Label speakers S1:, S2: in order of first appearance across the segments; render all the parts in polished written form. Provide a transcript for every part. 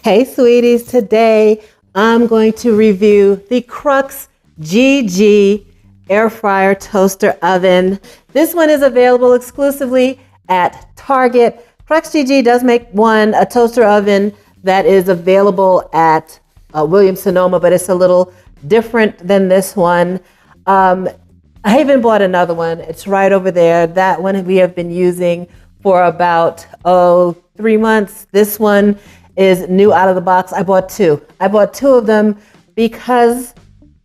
S1: Hey sweeties, today I'm going to review the CRUXGG air fryer toaster oven. This one is available exclusively at Target. CRUXGG does make a toaster oven that is available at Williams-Sonoma, but it's a little different than this one. I even bought another one. It's right over there. That one we have been using for about 3 months. This one is new out of the box. I bought two of them because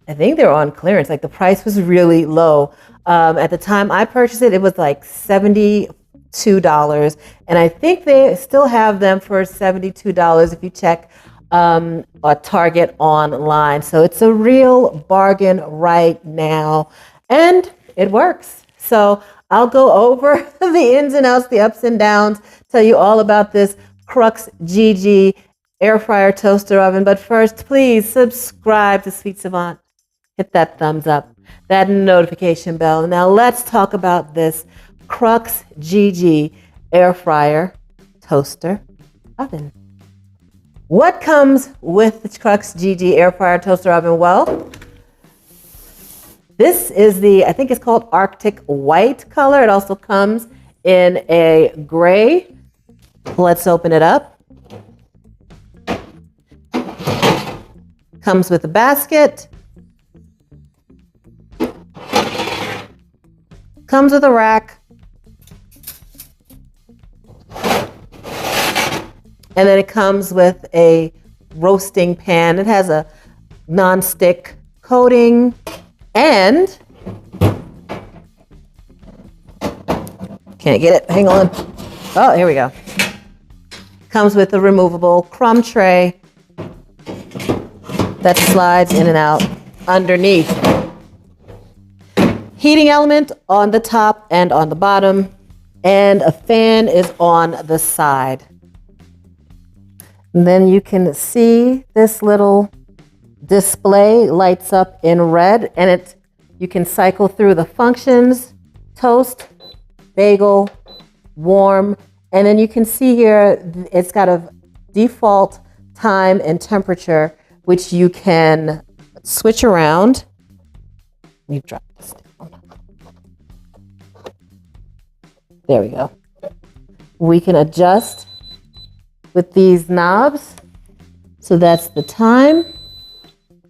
S1: I think they're on clearance. Like the price was really low. At the time I purchased it, it was like $72. And I think they still have them for $72 if you check a Target online. So it's a real bargain right now. And it works. So I'll go over the ins and outs, the ups and downs, tell you all about this CRUXGG air fryer toaster oven. But first, please subscribe to Sweet Savant. Hit that thumbs up, that notification bell. Now let's talk about this CRUXGG air fryer toaster oven. What comes with the CRUXGG air fryer toaster oven? Well, this is I think it's called Arctic White color. It also comes in a gray. Let's open it up. Comes with a basket. Comes with a rack. And then it comes with a roasting pan. It has a non-stick coating. And can't get it. Hang on. Oh, here we go. Comes with a removable crumb tray that slides in and out underneath. Heating element on the top and on the bottom, and a fan is on the side. And then you can see this little display lights up in red, and you can cycle through the functions: toast, bagel, warm, and then you can see here it's got a default time and temperature which you can switch around. Let me drop this down. There we go. We can adjust with these knobs. So that's the time.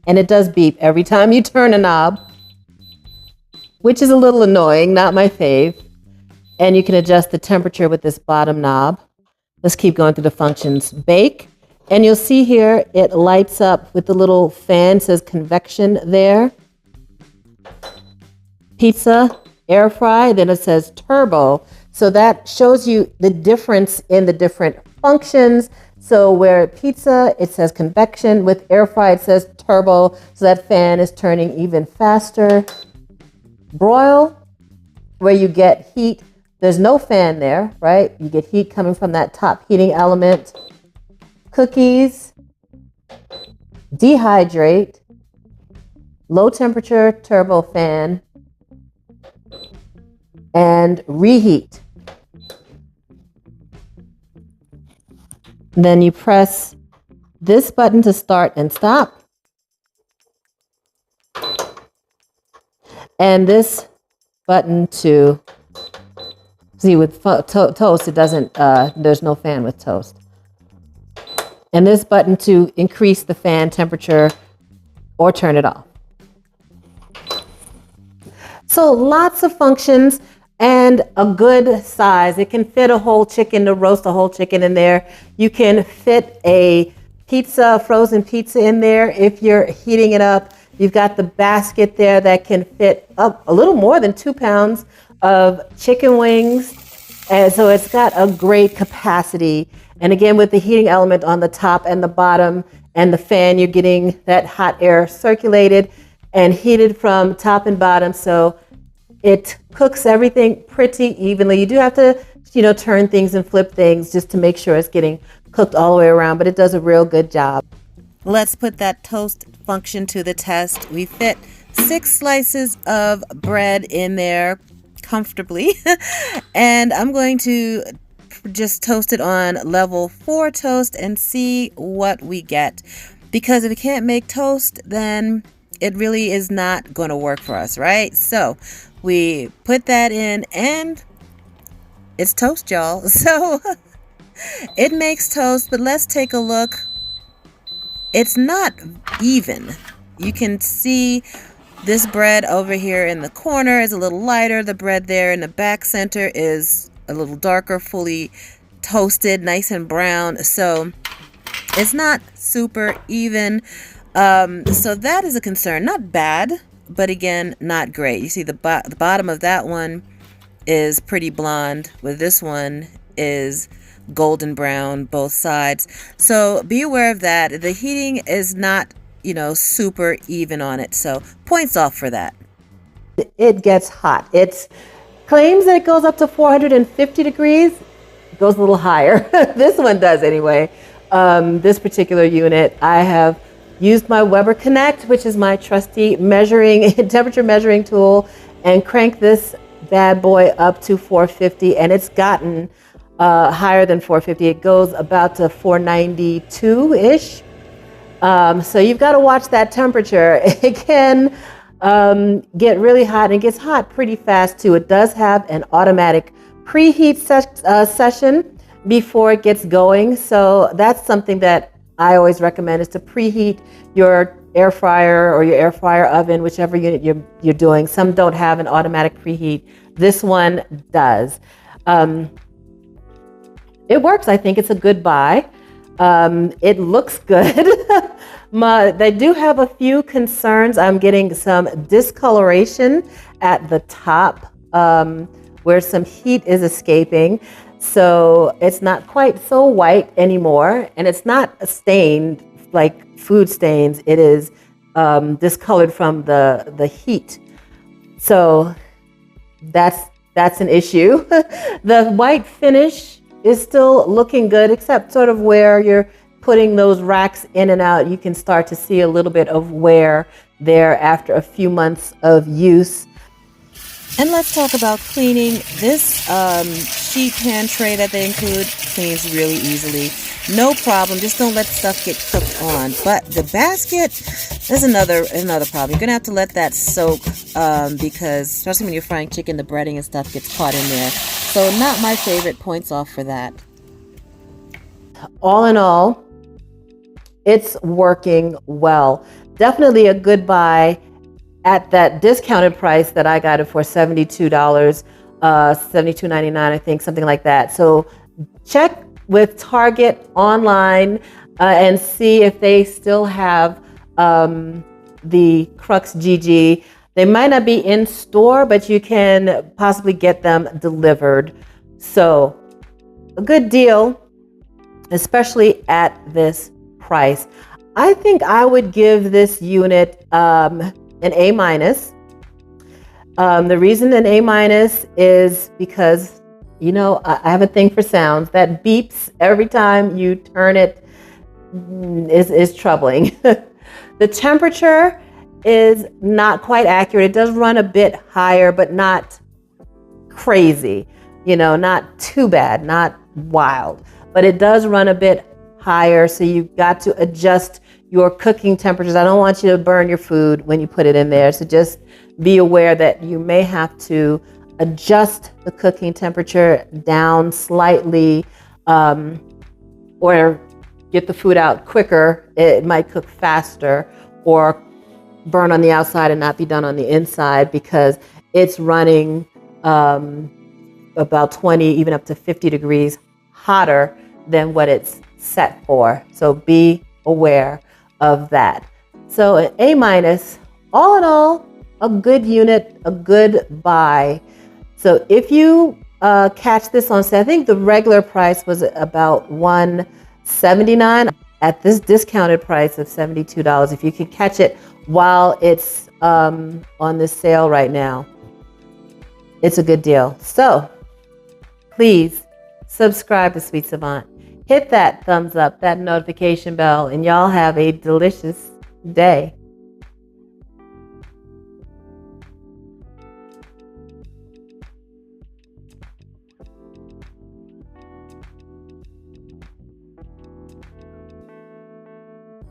S1: And it does beep every time you turn a knob, which is a little annoying, not my fave. And you can adjust the temperature with this bottom knob. Let's keep going through the functions. Bake, and you'll see here it lights up with the little fan, says convection there. Pizza, air fry, then it says turbo. So that shows you the difference in the different functions. So where pizza, it says convection. With air fry, it says turbo. So that fan is turning even faster. Broil, where you get heat. There's no fan there, right? You get heat coming from that top heating element. Cookies. Dehydrate. Low temperature turbo fan. And reheat. Then you press this button to start and stop. And this button to, see with toast, it doesn't, there's no fan with toast. And this button to increase the fan temperature or turn it off. So lots of functions. And a good size. It can fit a whole chicken, to roast a whole chicken in there. You can fit a pizza, frozen pizza in there if you're heating it up. You've got the basket there that can fit up a little more than 2 pounds of chicken wings. And so it's got a great capacity. And again, with the heating element on the top and the bottom and the fan, you're getting that hot air circulated and heated from top and bottom. So it cooks everything pretty evenly. You do have to, turn things and flip things just to make sure it's getting cooked all the way around, but it does a real good job. Let's put that toast function to the test. We fit 6 slices of bread in there comfortably. And I'm going to just toast it on level 4 toast and see what we get. Because if we can't make toast, then it really is not going to work for us, right? So we put that in and it's toast, y'all. So it makes toast, but let's take a look. It's not even. You can see this bread over here in the corner is a little lighter. The bread there in the back center is a little darker, fully toasted, nice and brown. So it's not super even. So that is a concern. Not bad, but again, not great. You see the bottom of that one is pretty blonde, where this one is golden brown, both sides. So be aware of that. The heating is not, super even on it. So points off for that. It gets hot. It claims that it goes up to 450 degrees. It goes a little higher. This one does anyway. This particular unit, I have used my Weber Connect, which is my trusty temperature measuring tool, and crank this bad boy up to 450, and it's gotten higher than 450. It goes about to 492-ish. So you've got to watch that temperature. It can get really hot, and it gets hot pretty fast too. It does have an automatic preheat session before it gets going. So that's something that I always recommend, is to preheat your air fryer or your air fryer oven, whichever unit you're doing. Some don't have an automatic preheat. This one does. It works. I think it's a good buy. It looks good. They do have a few concerns. I'm getting some discoloration at the top where some heat is escaping. So it's not quite so white anymore, and it's not stained like food stains. It is discolored from the heat. So that's an issue. The white finish is still looking good, except sort of where you're putting those racks in and out. You can start to see a little bit of wear there after a few months of use. And let's talk about cleaning. This sheet pan tray that they include cleans really easily. No problem. Just don't let stuff get cooked on. But the basket is another problem. You're going to have to let that soak because especially when you're frying chicken, the breading and stuff gets caught in there. So not my favorite. Points off for that. All in all, it's working well. Definitely a good buy at that discounted price that I got it for, $72, $72.99, I think, something like that. So check with Target online and see if they still have the CRUXGG. They might not be in store, but you can possibly get them delivered. So a good deal, especially at this price. I think I would give this unit an A-. The reason an A- is because, I have a thing for sounds. That beeps every time you turn it is troubling. The temperature is not quite accurate. It does run a bit higher, but not crazy, not too bad, not wild, but it does run a bit higher. So you've got to adjust your cooking temperatures. I don't want you to burn your food when you put it in there. So just be aware that you may have to adjust the cooking temperature down slightly, or get the food out quicker. It might cook faster, or burn on the outside and not be done on the inside, because it's running about 20, even up to 50 degrees hotter than what it's set for. So be aware of that. So an A-, all in all, a good unit, a good buy. So if you catch this on sale, I think the regular price was about $179. At this discounted price of $72, if you can catch it while it's on this sale right now, it's a good deal. So please subscribe to Sweet Savant. Hit that thumbs up, that notification bell, and y'all have a delicious day.